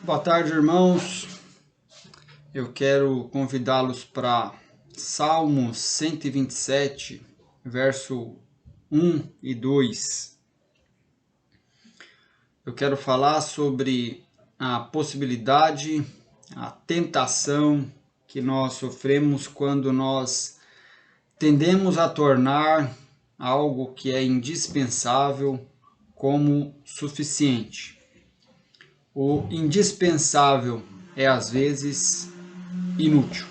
Boa tarde, irmãos. Eu quero convidá-los para Salmos 127, verso 1 e 2. Eu quero falar sobre a possibilidade, a tentação que nós sofremos quando nós tendemos a tornar algo que é indispensável como suficiente. O indispensável é às vezes inútil.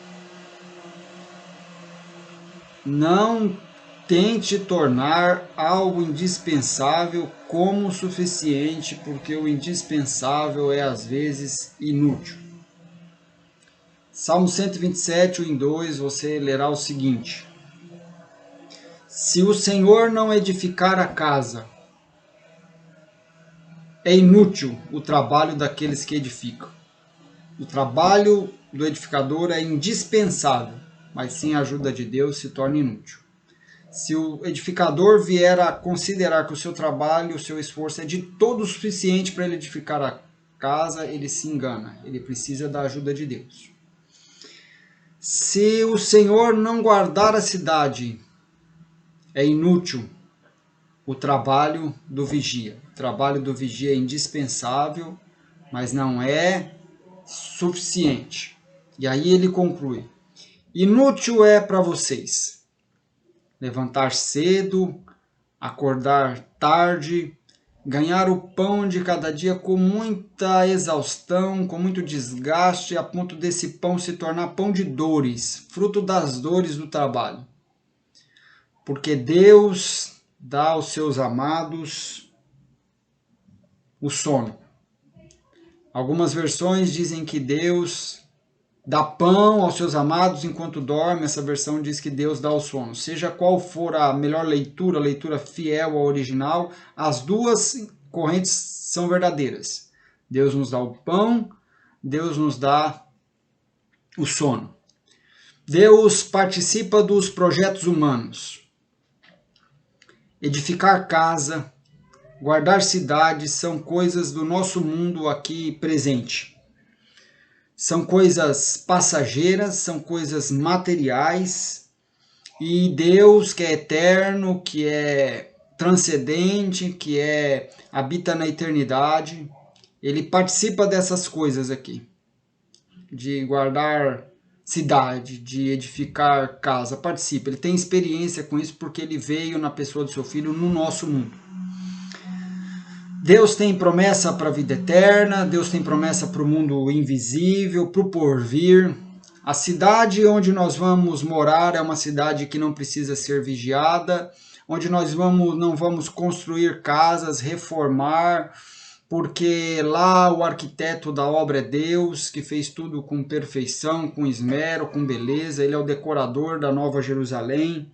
Não tente tornar algo indispensável como suficiente, porque o indispensável é às vezes inútil. Salmo 127, 1 e 2, você lerá o seguinte: Se o Senhor não edificar a casa, é inútil o trabalho daqueles que edificam. O trabalho do edificador é indispensável, mas sem a ajuda de Deus se torna inútil. Se o edificador vier a considerar que o seu trabalho, o seu esforço é de todo o suficiente para ele edificar a casa, ele se engana. Ele precisa da ajuda de Deus. Se o Senhor não guardar a cidade, é inútil o trabalho do vigia. O trabalho do vigia é indispensável, mas não é suficiente. E aí ele conclui: inútil é para vocês levantar cedo, acordar tarde, ganhar o pão de cada dia com muita exaustão, com muito desgaste, a ponto desse pão se tornar pão de dores, fruto das dores do trabalho. Porque Deus dá aos seus amados o sono. Algumas versões dizem que Deus dá pão aos seus amados enquanto dorme. Essa versão diz que Deus dá o sono. Seja qual for a melhor leitura, a leitura fiel ao original, as duas correntes são verdadeiras. Deus nos dá o pão, Deus nos dá o sono. Deus participa dos projetos humanos. Edificar casa, guardar cidades são coisas do nosso mundo aqui presente. São coisas passageiras, são coisas materiais, e Deus, que é eterno, que é transcendente, que habita na eternidade, ele participa dessas coisas aqui, de guardar cidade, de edificar casa, participa. Ele tem experiência com isso porque ele veio na pessoa do seu filho no nosso mundo. Deus tem promessa para a vida eterna, Deus tem promessa para o mundo invisível, para o porvir. A cidade onde nós vamos morar é uma cidade que não precisa ser vigiada, onde nós não vamos construir casas, reformar, porque lá o arquiteto da obra é Deus, que fez tudo com perfeição, com esmero, com beleza. Ele é o decorador da Nova Jerusalém.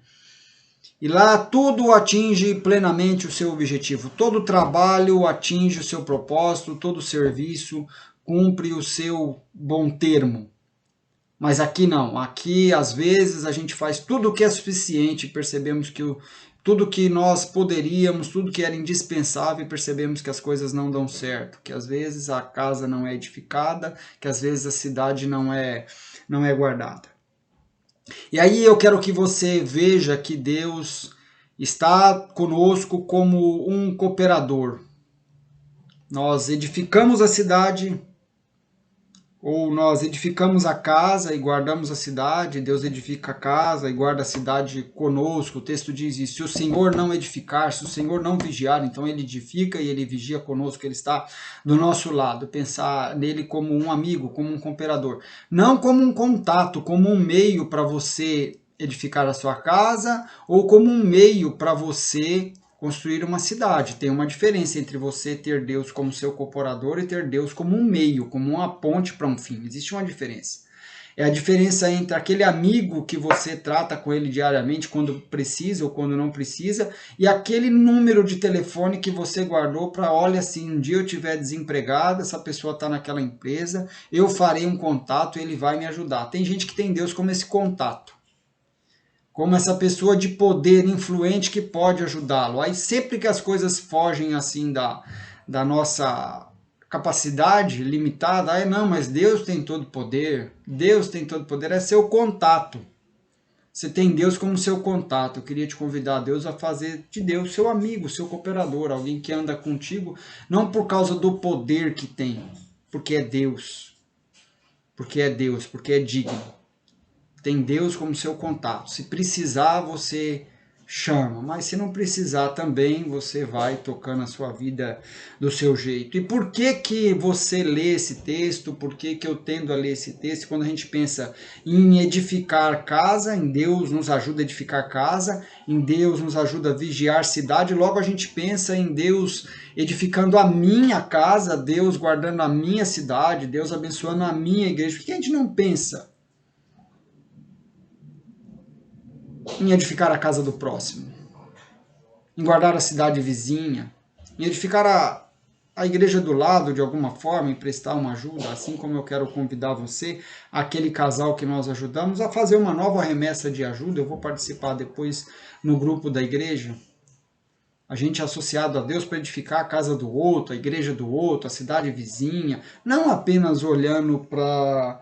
E lá tudo atinge plenamente o seu objetivo. Todo trabalho atinge o seu propósito, todo serviço cumpre o seu bom termo. Mas aqui não. Aqui, às vezes, a gente faz tudo o que é suficiente, percebemos que tudo que nós poderíamos, tudo que era indispensável, percebemos que as coisas não dão certo, que às vezes a casa não é edificada, que às vezes a cidade não é guardada. E aí eu quero que você veja que Deus está conosco como um cooperador. Nós edificamos a cidade, ou nós edificamos a casa e guardamos a cidade. Deus edifica a casa e guarda a cidade conosco. O texto diz isso: se o Senhor não edificar, se o Senhor não vigiar, então ele edifica e ele vigia conosco, ele está do nosso lado. Pensar nele como um amigo, como um cooperador, não como um contato, como um meio para você edificar a sua casa, ou como um meio para você construir uma cidade. Tem uma diferença entre você ter Deus como seu cooperador e ter Deus como um meio, como uma ponte para um fim. Existe uma diferença. É a diferença entre aquele amigo que você trata com ele diariamente quando precisa ou quando não precisa, e aquele número de telefone que você guardou para, olha, se um dia eu estiver desempregado, essa pessoa está naquela empresa, eu farei um contato e ele vai me ajudar. Tem gente que tem Deus como esse contato, como essa pessoa de poder influente que pode ajudá-lo. Aí sempre que as coisas fogem assim da nossa capacidade limitada. Ah, não, mas Deus tem todo poder. Deus tem todo poder. É seu contato. Você tem Deus como seu contato. Eu queria te convidar a Deus a fazer de Deus seu amigo, seu cooperador, alguém que anda contigo, não por causa do poder que tem, porque é Deus. Porque é Deus, porque é digno. Tem Deus como seu contato. Se precisar, você chama, mas se não precisar também, você vai tocando a sua vida do seu jeito. E por que que você lê esse texto? Por que que eu tendo a ler esse texto? Quando a gente pensa em edificar casa, em Deus nos ajuda a edificar casa, em Deus nos ajuda a vigiar cidade, logo a gente pensa em Deus edificando a minha casa, Deus guardando a minha cidade, Deus abençoando a minha igreja. Por que a gente não pensa em edificar a casa do próximo, em guardar a cidade vizinha, em edificar a igreja do lado de alguma forma, em prestar uma ajuda, assim como eu quero convidar você, aquele casal que nós ajudamos, a fazer uma nova remessa de ajuda. Eu vou participar depois no grupo da igreja. A gente é associado a Deus para edificar a casa do outro, a igreja do outro, a cidade vizinha, não apenas olhando para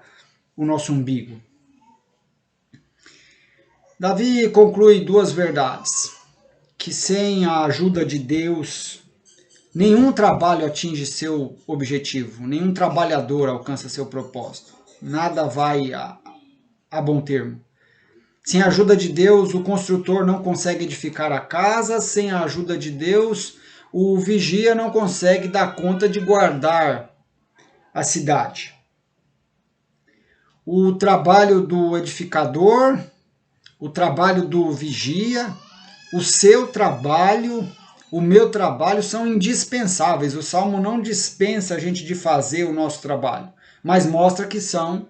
o nosso umbigo. Davi conclui duas verdades: que sem a ajuda de Deus, nenhum trabalho atinge seu objetivo, nenhum trabalhador alcança seu propósito, nada vai a bom termo. Sem a ajuda de Deus, o construtor não consegue edificar a casa, sem a ajuda de Deus, o vigia não consegue dar conta de guardar a cidade. O trabalho do edificador, o trabalho do vigia, o seu trabalho, o meu trabalho são indispensáveis. O Salmo não dispensa a gente de fazer o nosso trabalho, mas mostra que são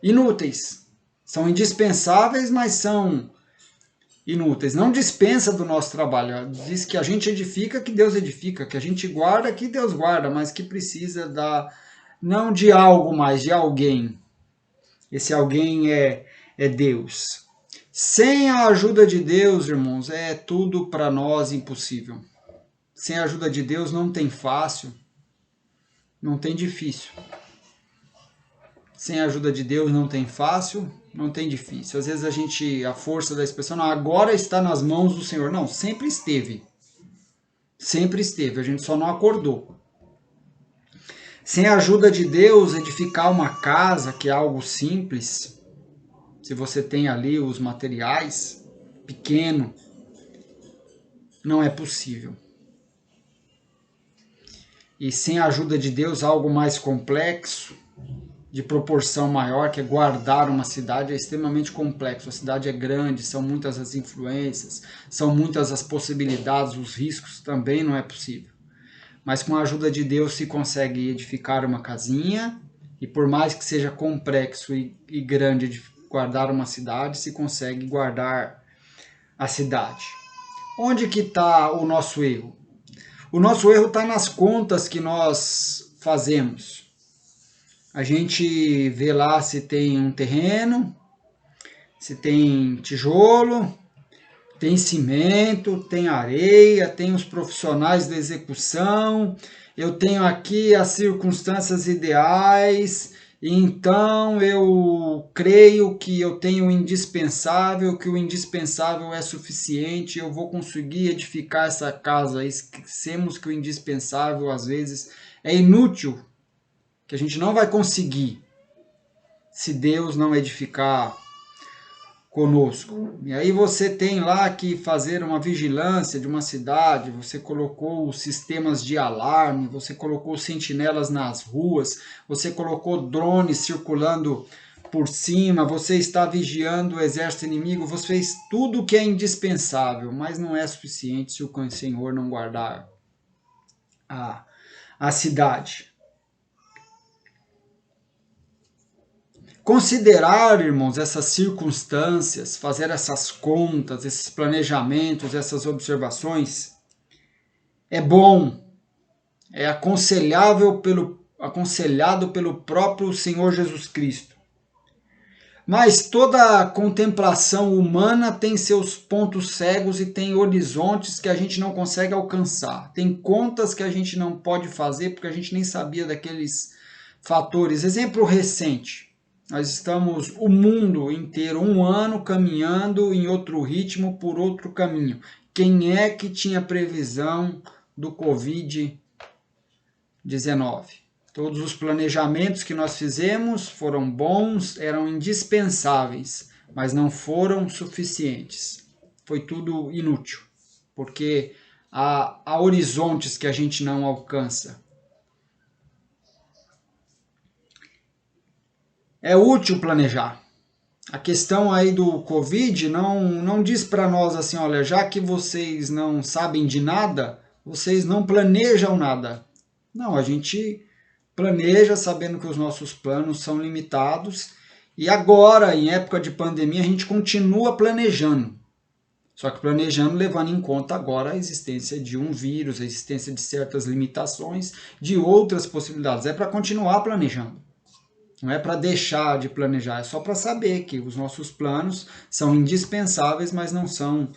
inúteis. São indispensáveis, mas são inúteis. Não dispensa do nosso trabalho. Diz que a gente edifica, que Deus edifica, que a gente guarda, que Deus guarda, mas que precisa não de algo mais, de alguém. Esse alguém é Deus. Sem a ajuda de Deus, irmãos, é tudo para nós impossível. Sem a ajuda de Deus não tem fácil, não tem difícil. Sem a ajuda de Deus não tem fácil, não tem difícil. Às vezes a força da expressão, não, agora está nas mãos do Senhor. Não, sempre esteve. Sempre esteve, a gente só não acordou. Sem a ajuda de Deus, edificar uma casa, que é algo simples, se você tem ali os materiais, pequeno, não é possível. E sem a ajuda de Deus, algo mais complexo, de proporção maior, que é guardar uma cidade, é extremamente complexo. A cidade é grande, são muitas as influências, são muitas as possibilidades, os riscos, também não é possível. Mas com a ajuda de Deus se consegue edificar uma casinha, e por mais que seja complexo e grande de guardar uma cidade, se consegue guardar a cidade. Onde que está o nosso erro? O nosso erro está nas contas que nós fazemos. A gente vê lá se tem um terreno, se tem tijolo, tem cimento, tem areia, tem os profissionais da execução, eu tenho aqui as circunstâncias ideais, então eu creio que eu tenho o indispensável, que o indispensável é suficiente, eu vou conseguir edificar essa casa. Esquecemos que o indispensável às vezes é inútil, que a gente não vai conseguir se Deus não edificar conosco. E aí você tem lá que fazer uma vigilância de uma cidade, você colocou sistemas de alarme, você colocou sentinelas nas ruas, você colocou drones circulando por cima, você está vigiando o exército inimigo, você fez tudo o que é indispensável, mas não é suficiente se o Senhor não guardar a cidade. Considerar, irmãos, essas circunstâncias, fazer essas contas, esses planejamentos, essas observações, é bom, é aconselhado pelo próprio Senhor Jesus Cristo. Mas toda contemplação humana tem seus pontos cegos e tem horizontes que a gente não consegue alcançar. Tem contas que a gente não pode fazer porque a gente nem sabia daqueles fatores. Exemplo recente, nós estamos o mundo inteiro, um ano caminhando em outro ritmo, por outro caminho. Quem é que tinha previsão do Covid-19? Todos os planejamentos que nós fizemos foram bons, eram indispensáveis, mas não foram suficientes. Foi tudo inútil, porque há horizontes que a gente não alcança. É útil planejar. A questão aí do Covid não diz para nós assim, olha, já que vocês não sabem de nada, vocês não planejam nada. Não, a gente planeja sabendo que os nossos planos são limitados e agora, em época de pandemia, a gente continua planejando. Só que planejando levando em conta agora a existência de um vírus, a existência de certas limitações, de outras possibilidades. É para continuar planejando. Não é para deixar de planejar, é só para saber que os nossos planos são indispensáveis, mas não são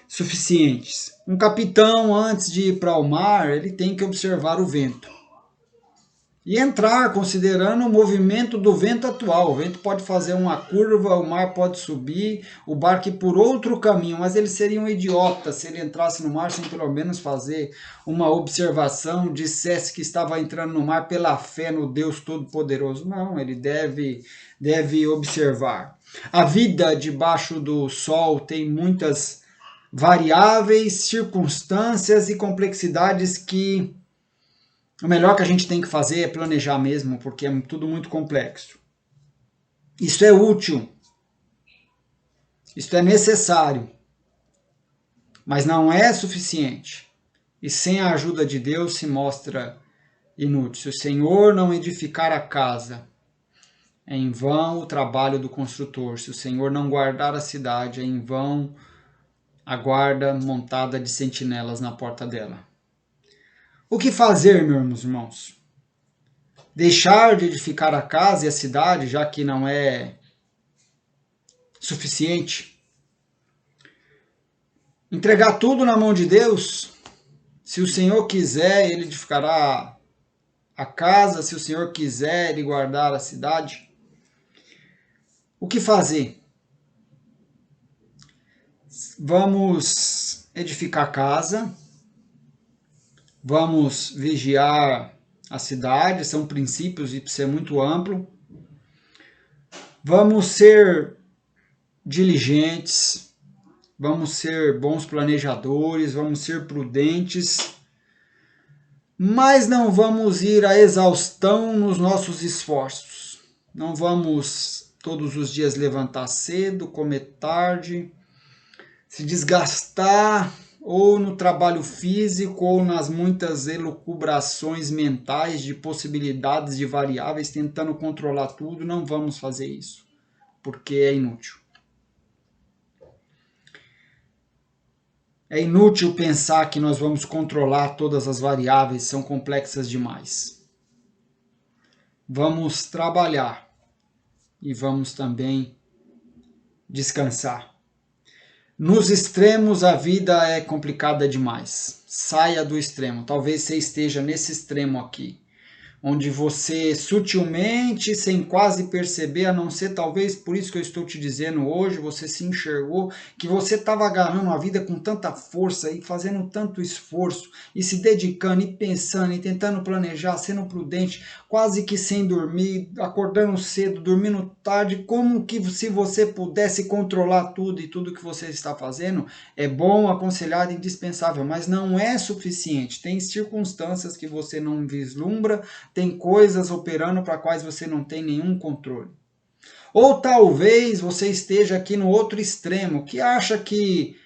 suficientes. Um capitão, antes de ir para o mar, ele tem que observar o vento. E entrar considerando o movimento do vento atual. O vento pode fazer uma curva, o mar pode subir, o barco ir por outro caminho, mas ele seria um idiota se ele entrasse no mar sem pelo menos fazer uma observação, dissesse que estava entrando no mar pela fé no Deus Todo-Poderoso. Não, ele deve observar. A vida debaixo do sol tem muitas variáveis, circunstâncias e complexidades que o melhor que a gente tem que fazer é planejar mesmo, porque é tudo muito complexo. Isso é útil. Isso é necessário. Mas não é suficiente. E sem a ajuda de Deus se mostra inútil. Se o Senhor não edificar a casa, é em vão o trabalho do construtor. Se o Senhor não guardar a cidade, é em vão a guarda montada de sentinelas na porta dela. O que fazer, meus irmãos? Deixar de edificar a casa e a cidade, já que não é suficiente? Entregar tudo na mão de Deus? Se o Senhor quiser, Ele edificará a casa. Se o Senhor quiser, Ele guardar a cidade. O que fazer? Vamos edificar a casa. Vamos vigiar a cidade, são princípios e isso é muito amplo. Vamos ser diligentes, vamos ser bons planejadores, vamos ser prudentes, mas não vamos ir à exaustão nos nossos esforços. Não vamos todos os dias levantar cedo, comer tarde, se desgastar ou no trabalho físico, ou nas muitas elucubrações mentais de possibilidades de variáveis, tentando controlar tudo. Não vamos fazer isso, porque é inútil. É inútil pensar que nós vamos controlar todas as variáveis, são complexas demais. Vamos trabalhar e vamos também descansar. Nos extremos a vida é complicada demais. Saia do extremo. Talvez você esteja nesse extremo aqui, onde você sutilmente, sem quase perceber, a não ser talvez por isso que eu estou te dizendo hoje, você se enxergou que você estava agarrando a vida com tanta força e fazendo tanto esforço e se dedicando e pensando e tentando planejar, sendo prudente, quase que sem dormir, acordando cedo, dormindo tarde, como que se você pudesse controlar tudo e tudo que você está fazendo. É bom, aconselhado, indispensável, mas não é suficiente. Tem circunstâncias que você não vislumbra, tem coisas operando para quais você não tem nenhum controle. Ou talvez você esteja aqui no outro extremo, que acha que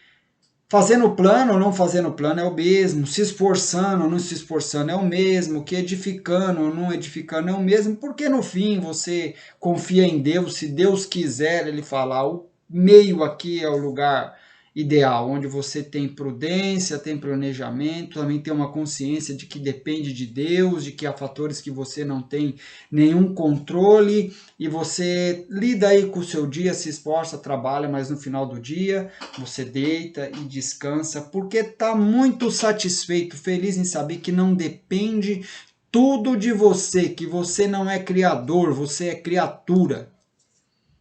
fazendo plano ou não fazendo plano é o mesmo, se esforçando ou não se esforçando é o mesmo, que edificando ou não edificando é o mesmo, porque no fim você confia em Deus, se Deus quiser, Ele falar, o meio aqui é o lugar ideal, onde você tem prudência, tem planejamento, também tem uma consciência de que depende de Deus, de que há fatores que você não tem nenhum controle e você lida aí com o seu dia, se esforça, trabalha, mas no final do dia você deita e descansa porque está muito satisfeito, feliz em saber que não depende tudo de você, que você não é criador, você é criatura.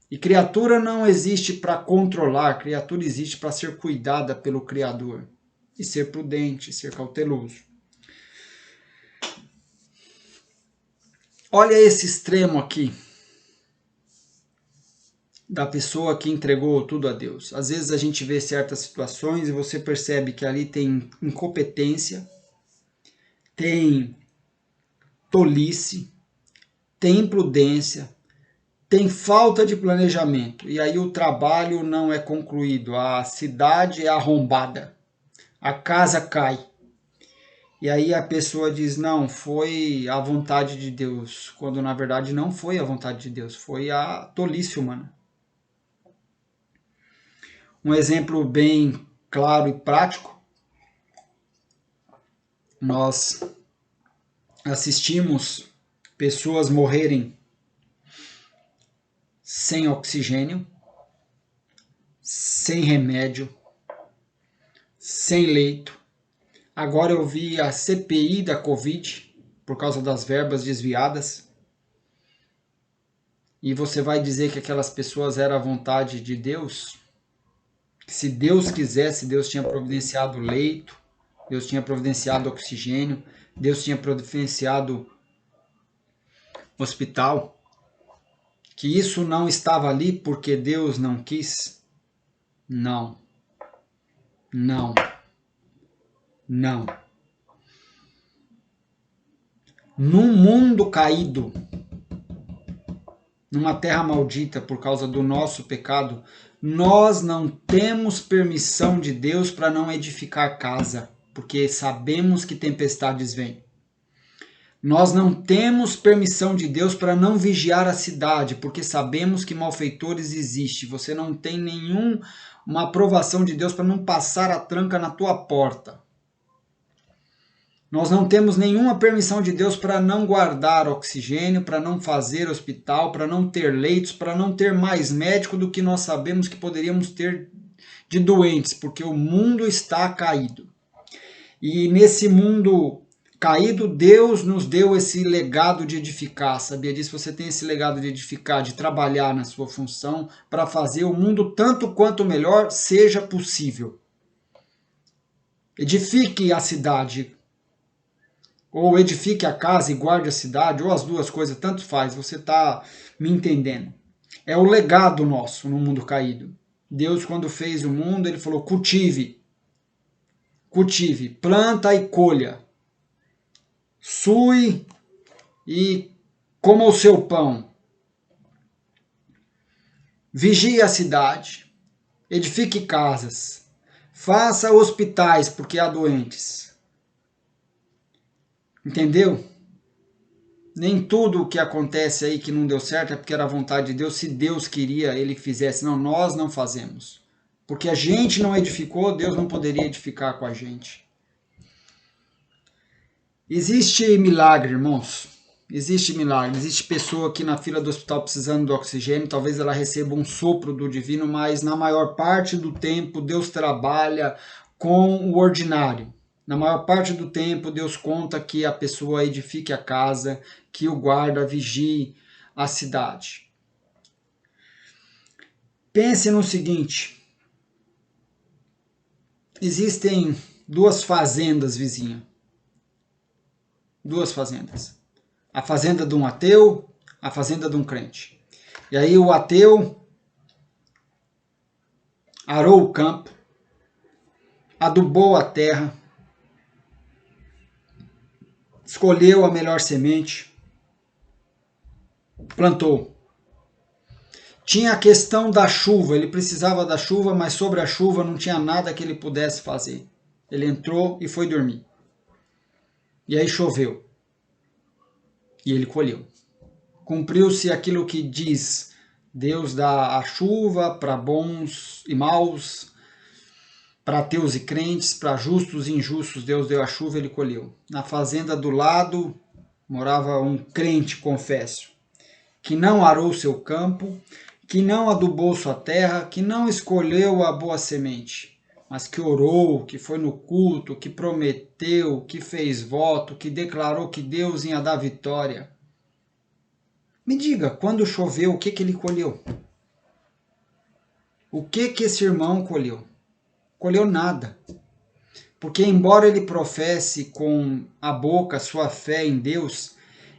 E criatura não existe para controlar, criatura existe para ser cuidada pelo Criador. E ser prudente, ser cauteloso. Olha esse extremo aqui da pessoa que entregou tudo a Deus. Às vezes a gente vê certas situações e você percebe que ali tem incompetência, tem tolice, tem imprudência, tem falta de planejamento. E aí o trabalho não é concluído, a cidade é arrombada, a casa cai. E aí a pessoa diz, não, foi a vontade de Deus, quando na verdade não foi a vontade de Deus, foi a tolice humana. Um exemplo bem claro e prático, nós assistimos pessoas morrerem sem oxigênio, sem remédio, sem leito. Agora eu vi a CPI da Covid, por causa das verbas desviadas. E você vai dizer que aquelas pessoas eram a vontade de Deus? Se Deus quisesse, Deus tinha providenciado leito, Deus tinha providenciado oxigênio, Deus tinha providenciado hospital. Que isso não estava ali porque Deus não quis? Não. Não. Não. Num mundo caído, numa terra maldita por causa do nosso pecado, nós não temos permissão de Deus para não edificar casa, porque sabemos que tempestades vêm. Nós não temos permissão de Deus para não vigiar a cidade, porque sabemos que malfeitores existem. Você não tem nenhuma aprovação de Deus para não passar a tranca na tua porta. Nós não temos nenhuma permissão de Deus para não guardar oxigênio, para não fazer hospital, para não ter leitos, para não ter mais médico do que nós sabemos que poderíamos ter de doentes, porque o mundo está caído. E nesse mundo caído, Deus nos deu esse legado de edificar, sabia disso? Você tem esse legado de edificar, de trabalhar na sua função para fazer o mundo tanto quanto melhor seja possível. Edifique a cidade, ou edifique a casa e guarde a cidade, ou as duas coisas, tanto faz, você está me entendendo. É o legado nosso no mundo caído. Deus, quando fez o mundo, ele falou, cultive, planta e colha. Sue e coma o seu pão. Vigie a cidade. Edifique casas. Faça hospitais, porque há doentes. Entendeu? Nem tudo o que acontece aí que não deu certo é porque era a vontade de Deus. Se Deus queria, ele fizesse. Não, nós não fazemos. Porque a gente não edificou, Deus não poderia edificar com a gente. Existe milagre, irmãos. Existe milagre. Existe pessoa aqui na fila do hospital precisando de oxigênio. Talvez ela receba um sopro do divino, mas na maior parte do tempo Deus trabalha com o ordinário. Na maior parte do tempo Deus conta que a pessoa edifique a casa, que o guarda vigie a cidade. Pense no seguinte. Existem duas fazendas vizinhas. Duas fazendas. A fazenda de um ateu, a fazenda de um crente. E aí o ateu arou o campo, adubou a terra, escolheu a melhor semente, plantou. Tinha a questão da chuva, ele precisava da chuva, mas sobre a chuva não tinha nada que ele pudesse fazer. Ele entrou e foi dormir. E aí choveu. E ele colheu. Cumpriu-se aquilo que diz, Deus dá a chuva para bons e maus, Para ateus e crentes, para justos e injustos, Deus deu a chuva e ele colheu. Na fazenda do lado morava um crente, confesso, que não arou seu campo, que não adubou sua terra, que não escolheu a boa semente, mas que orou, que foi no culto, que prometeu, que fez voto, que declarou que Deus ia dar vitória. Me diga, quando choveu, o que ele colheu? O que esse irmão colheu? Colheu nada. Porque embora ele professe com a boca sua fé em Deus,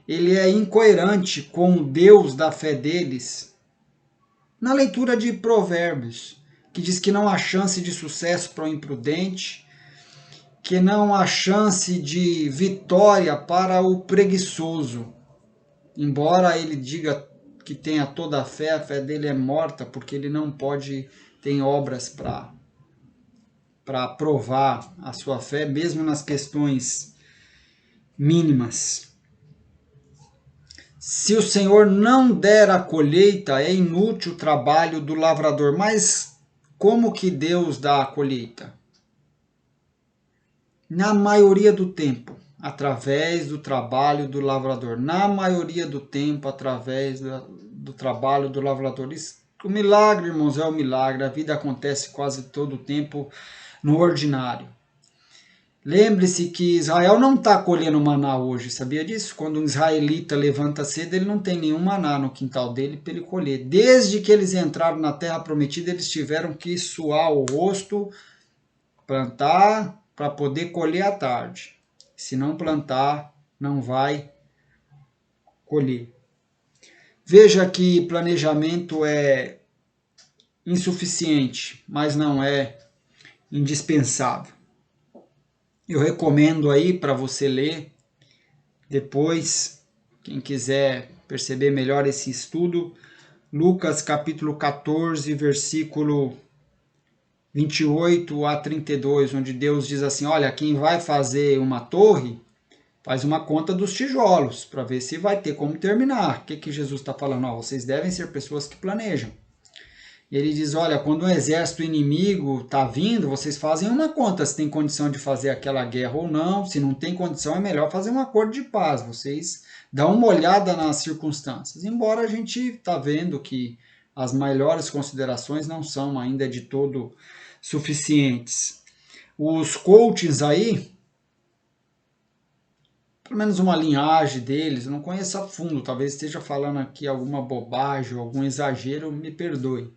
ele é incoerente com o Deus da fé deles. Na leitura de Provérbios, que diz que não há chance de sucesso para o imprudente, que não há chance de vitória para o preguiçoso. Embora ele diga que tenha toda a fé dele é morta, porque ele não pode ter obras para provar a sua fé, mesmo nas questões mínimas. Se o Senhor não der a colheita, é inútil o trabalho do lavrador. Mas como que Deus dá a colheita? Na maioria do tempo, através do trabalho do lavrador. Na maioria do tempo, através do trabalho do lavrador. O milagre, irmãos, é o milagre. A vida acontece quase todo o tempo no ordinário. Lembre-se que Israel não está colhendo maná hoje, sabia disso? Quando um israelita levanta cedo, ele não tem nenhum maná no quintal dele para ele colher. Desde que eles entraram na terra prometida, eles tiveram que suar o rosto, plantar, para poder colher à tarde. Se não plantar, não vai colher. Veja que planejamento é insuficiente, mas não é indispensável. Eu recomendo aí para você ler depois, quem quiser perceber melhor esse estudo, Lucas capítulo 14, versículo 28 a 32, onde Deus diz assim, olha, quem vai fazer uma torre, faz uma conta dos tijolos, para ver se vai ter como terminar. O que Jesus está falando? Vocês devem ser pessoas que planejam. E ele diz, olha, quando um exército inimigo está vindo, vocês fazem uma conta se tem condição de fazer aquela guerra ou não. Se não tem condição, é melhor fazer um acordo de paz. Vocês dão uma olhada nas circunstâncias. Embora a gente está vendo que as melhores considerações não são ainda de todo suficientes. Os coaches aí, pelo menos uma linhagem deles, eu não conheço a fundo, talvez esteja falando aqui alguma bobagem, algum exagero, me perdoe.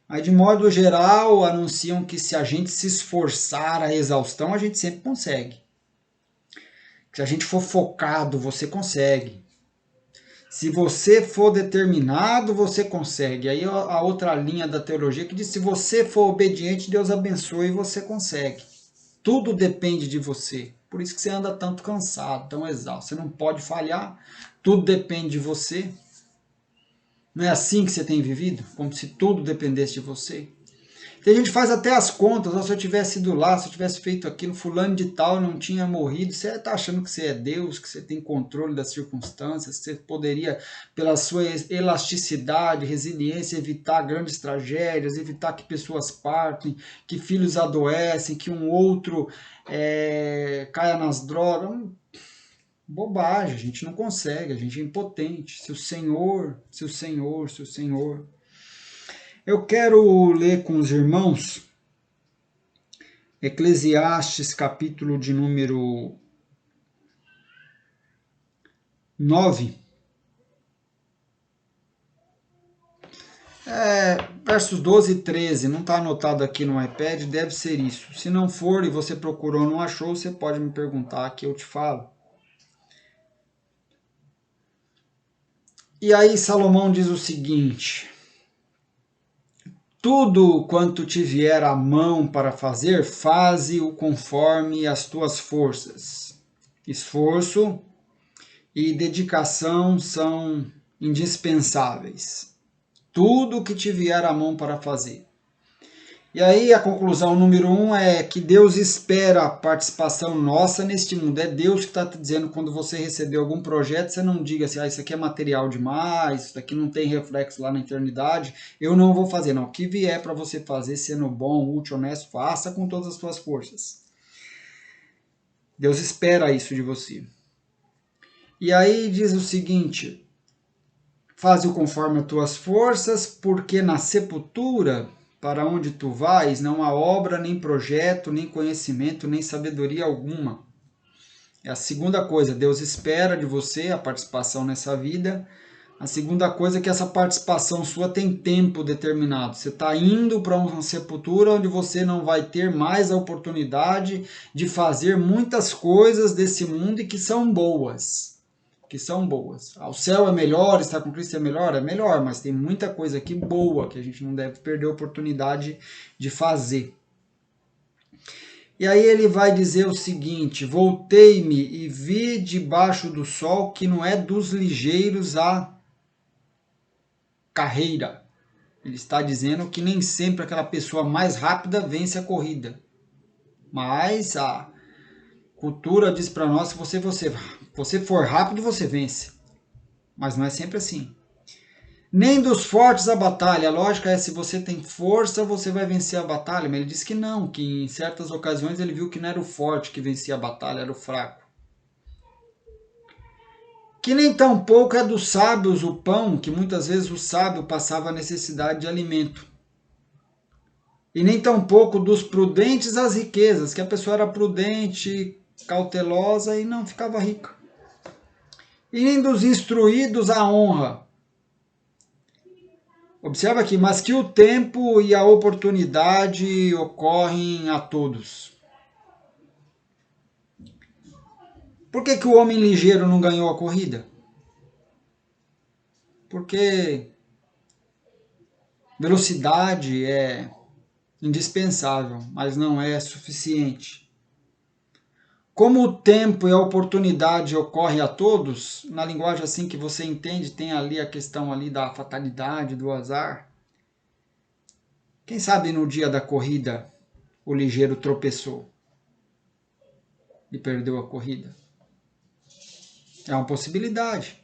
Mas, de modo geral, anunciam que se a gente se esforçar a exaustão, a gente sempre consegue. Se a gente for focado, você consegue. Se você for determinado, você consegue. Aí a outra linha da teologia que diz, se você for obediente, Deus abençoe e você consegue. Tudo depende de você. Por isso que você anda tanto cansado, tão exausto. Você não pode falhar, tudo depende de você. Não é assim que você tem vivido? Como se tudo dependesse de você? Tem gente que faz até as contas, se eu tivesse ido lá, se eu tivesse feito aquilo, fulano de tal não tinha morrido. Você está achando que você é Deus, que você tem controle das circunstâncias, que você poderia, pela sua elasticidade, resiliência, evitar grandes tragédias, evitar que pessoas partem, que filhos adoecem, que um outro caia nas drogas. Bobagem, a gente não consegue, a gente é impotente. Se o Senhor. Eu quero ler com os irmãos Eclesiastes, capítulo de número 9. Versos 12 e 13, não está anotado aqui no iPad, deve ser isso. Se não for e você procurou e não achou, você pode me perguntar que eu te falo. E aí Salomão diz o seguinte: tudo quanto te vier à mão para fazer, faze-o conforme as tuas forças. Esforço e dedicação são indispensáveis. Tudo que te vier à mão para fazer. E aí a conclusão número 1 é que Deus espera a participação nossa neste mundo. É Deus que está te dizendo, quando você receber algum projeto, você não diga assim, isso aqui é material demais, isso aqui não tem reflexo lá na eternidade, eu não vou fazer. Não, o que vier para você fazer, sendo bom, útil, honesto, faça com todas as suas forças. Deus espera isso de você. E aí diz o seguinte, faze-o conforme as tuas forças, porque na sepultura, para onde tu vais, não há obra, nem projeto, nem conhecimento, nem sabedoria alguma. É a segunda coisa, Deus espera de você a participação nessa vida. A segunda coisa é que essa participação sua tem tempo determinado. Você está indo para uma sepultura onde você não vai ter mais a oportunidade de fazer muitas coisas desse mundo e que são boas. O céu é melhor, estar com Cristo é melhor, mas tem muita coisa aqui boa que a gente não deve perder a oportunidade de fazer. E aí ele vai dizer o seguinte, voltei-me e vi debaixo do sol que não é dos ligeiros a carreira. Ele está dizendo que nem sempre aquela pessoa mais rápida vence a corrida. Mas a cultura diz para nós que se você for rápido, você vence. Mas não é sempre assim. Nem dos fortes a batalha. A lógica é, se você tem força, você vai vencer a batalha. Mas ele disse que não, que em certas ocasiões ele viu que não era o forte que vencia a batalha, era o fraco. Que nem tampouco é dos sábios o pão, que muitas vezes o sábio passava necessidade de alimento. E nem tampouco dos prudentes as riquezas, que a pessoa era prudente, cautelosa e não ficava rica. E nem dos instruídos a honra. Observa aqui, mas que o tempo e a oportunidade ocorrem a todos. Por que o homem ligeiro não ganhou a corrida? Porque velocidade é indispensável, mas não é suficiente. Como o tempo e a oportunidade ocorrem a todos, na linguagem assim que você entende, tem ali a questão ali da fatalidade, do azar. Quem sabe no dia da corrida o ligeiro tropeçou e perdeu a corrida? É uma possibilidade.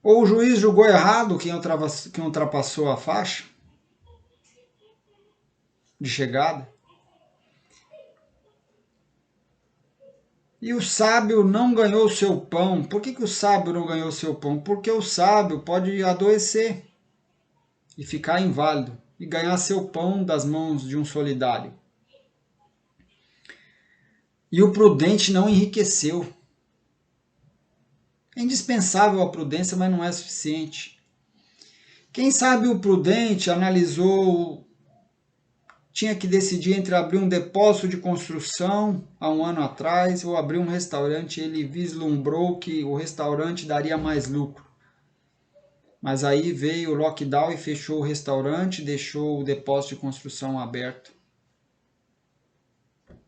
Ou o juiz julgou errado quem ultrapassou a faixa de chegada. E o sábio não ganhou o seu pão. Por que o sábio não ganhou o seu pão? Porque o sábio pode adoecer e ficar inválido e ganhar seu pão das mãos de um solidário. E o prudente não enriqueceu. É indispensável a prudência, mas não é suficiente. Quem sabe o prudente analisou, tinha que decidir entre abrir um depósito de construção há um ano atrás ou abrir um restaurante. Ele vislumbrou que o restaurante daria mais lucro. Mas aí veio o lockdown e fechou o restaurante, deixou o depósito de construção aberto.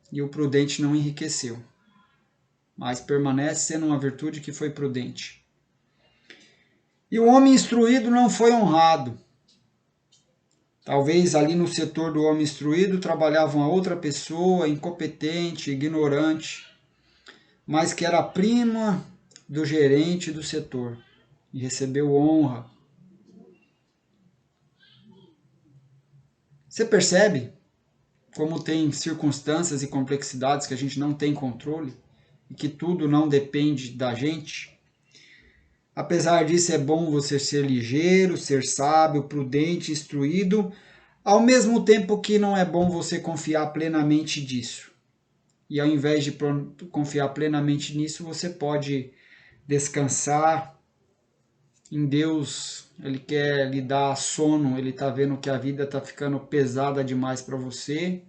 E o prudente não enriqueceu, mas permanece sendo uma virtude que foi prudente. E o homem instruído não foi honrado. Talvez ali no setor do homem instruído trabalhava uma outra pessoa, incompetente, ignorante, mas que era prima do gerente do setor e recebeu honra. Você percebe como tem circunstâncias e complexidades que a gente não tem controle e que tudo não depende da gente? Apesar disso, é bom você ser ligeiro, ser sábio, prudente, instruído, ao mesmo tempo que não é bom você confiar plenamente disso. E ao invés de confiar plenamente nisso, você pode descansar em Deus. Ele quer lhe dar sono, ele está vendo que a vida está ficando pesada demais para você,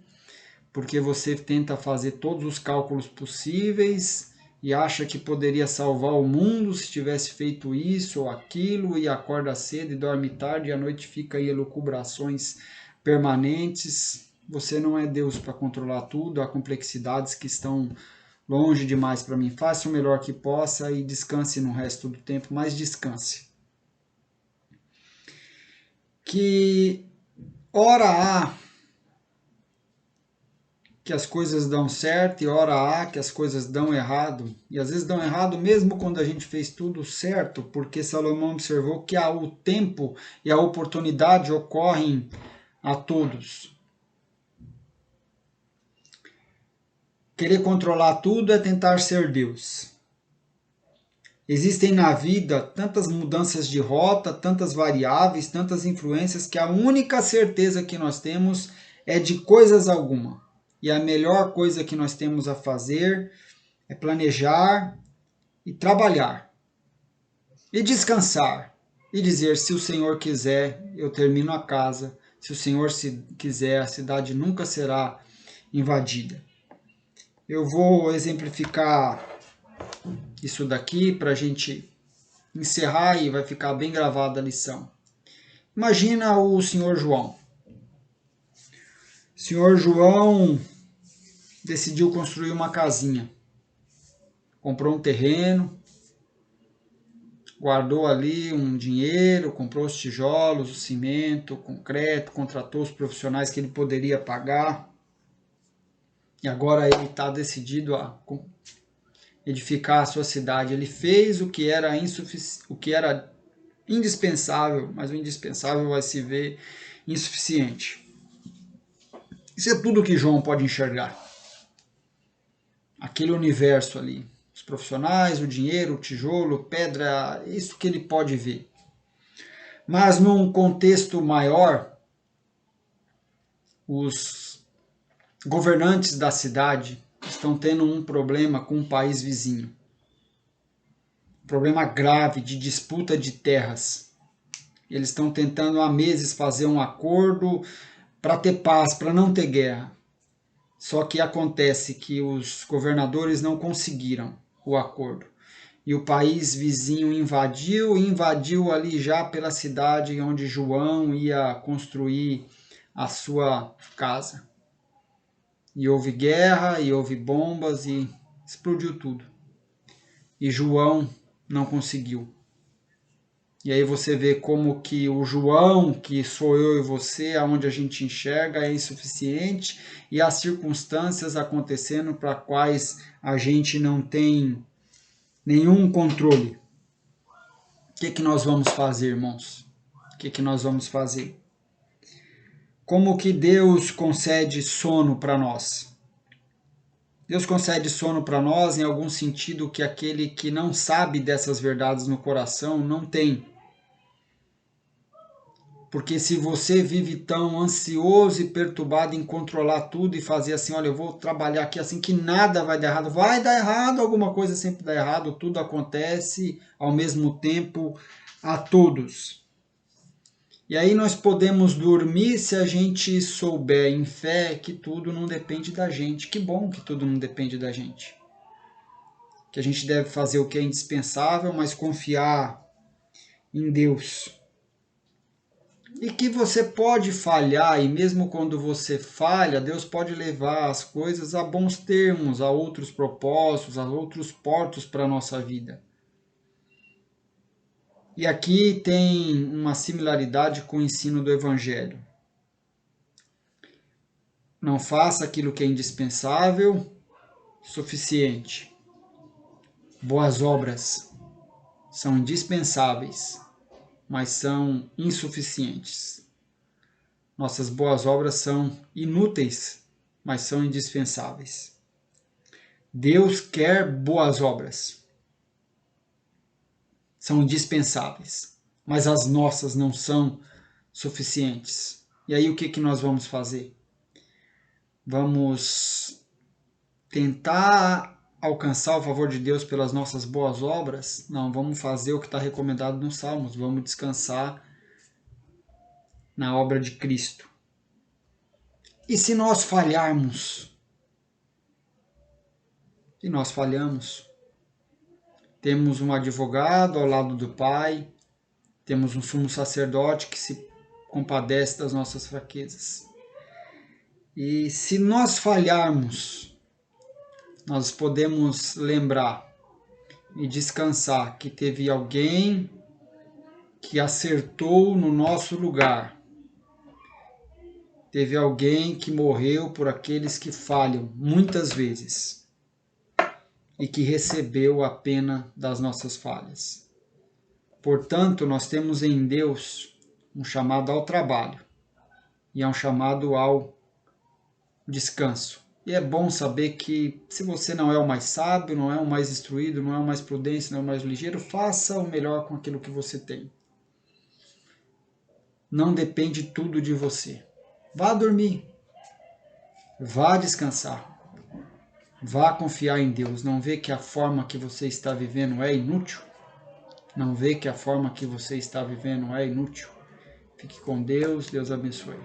porque você tenta fazer todos os cálculos possíveis e acha que poderia salvar o mundo se tivesse feito isso ou aquilo, e acorda cedo e dorme tarde, e à noite fica em elucubrações permanentes. Você não é Deus para controlar tudo, há complexidades que estão longe demais para mim. Faça o melhor que possa e descanse no resto do tempo, mas descanse. Que Ora há que as coisas dão certo e ora há que as coisas dão errado. E às vezes dão errado mesmo quando a gente fez tudo certo, porque Salomão observou que o tempo e a oportunidade ocorrem a todos. Querer controlar tudo é tentar ser Deus. Existem na vida tantas mudanças de rota, tantas variáveis, tantas influências, que a única certeza que nós temos é de coisas alguma. E a melhor coisa que nós temos a fazer é planejar e trabalhar. E descansar. E dizer, se o Senhor quiser, eu termino a casa. Se o Senhor quiser, a cidade nunca será invadida. Eu vou exemplificar isso daqui para a gente encerrar e vai ficar bem gravada a lição. Imagina o senhor João. O senhor João decidiu construir uma casinha. Comprou um terreno, guardou ali um dinheiro, comprou os tijolos, o cimento, o concreto, contratou os profissionais que ele poderia pagar. E agora ele está decidido a edificar a sua cidade. Ele fez o que era indispensável, mas o indispensável vai se ver insuficiente. Isso é tudo que João pode enxergar. Aquele universo ali. Os profissionais, o dinheiro, o tijolo, pedra, isso que ele pode ver. Mas num contexto maior, os governantes da cidade estão tendo um problema com o país vizinho. Um problema grave de disputa de terras. Eles estão tentando há meses fazer um acordo para ter paz, para não ter guerra. Só que acontece que os governadores não conseguiram o acordo. E o país vizinho invadiu ali já pela cidade onde João ia construir a sua casa. E houve guerra, e houve bombas, e explodiu tudo. E João não conseguiu. E aí você vê como que o João, que sou eu e você, aonde a gente enxerga, é insuficiente, e as circunstâncias acontecendo para quais a gente não tem nenhum controle. O que nós vamos fazer, irmãos? O que nós vamos fazer? Como que Deus concede sono para nós? Deus concede sono para nós em algum sentido que aquele que não sabe dessas verdades no coração não tem. Porque se você vive tão ansioso e perturbado em controlar tudo e fazer assim, olha, eu vou trabalhar aqui assim que nada vai dar errado, alguma coisa sempre dá errado, tudo acontece ao mesmo tempo a todos. E aí nós podemos dormir se a gente souber em fé que tudo não depende da gente. Que bom que tudo não depende da gente. Que a gente deve fazer o que é indispensável, mas confiar em Deus. E que você pode falhar, e mesmo quando você falha, Deus pode levar as coisas a bons termos, a outros propósitos, a outros portos para a nossa vida. E aqui tem uma similaridade com o ensino do Evangelho. Não faça aquilo que é indispensável, suficiente. Boas obras são indispensáveis, mas são insuficientes. Nossas boas obras são inúteis, mas são indispensáveis. Deus quer boas obras. São indispensáveis, mas as nossas não são suficientes. E aí o que nós vamos fazer? Vamos tentar alcançar o favor de Deus pelas nossas boas obras? Não, vamos fazer o que está recomendado nos Salmos. Vamos descansar na obra de Cristo. E se nós falharmos? Se nós falhamos, temos um advogado ao lado do Pai, temos um sumo sacerdote que se compadece das nossas fraquezas. E se nós falharmos, nós podemos lembrar e descansar que teve alguém que acertou no nosso lugar teve alguém que morreu por aqueles que falham muitas vezes e que recebeu a pena das nossas falhas. Portanto, nós temos em Deus um chamado ao trabalho e é um chamado ao descanso. E é bom saber que se você não é o mais sábio, não é o mais instruído, não é o mais prudente, não é o mais ligeiro, faça o melhor com aquilo que você tem. Não depende tudo de você. Vá dormir. Vá descansar. Vá confiar em Deus. Não vê que a forma que você está vivendo é inútil? Não vê que a forma que você está vivendo é inútil? Fique com Deus. Deus abençoe.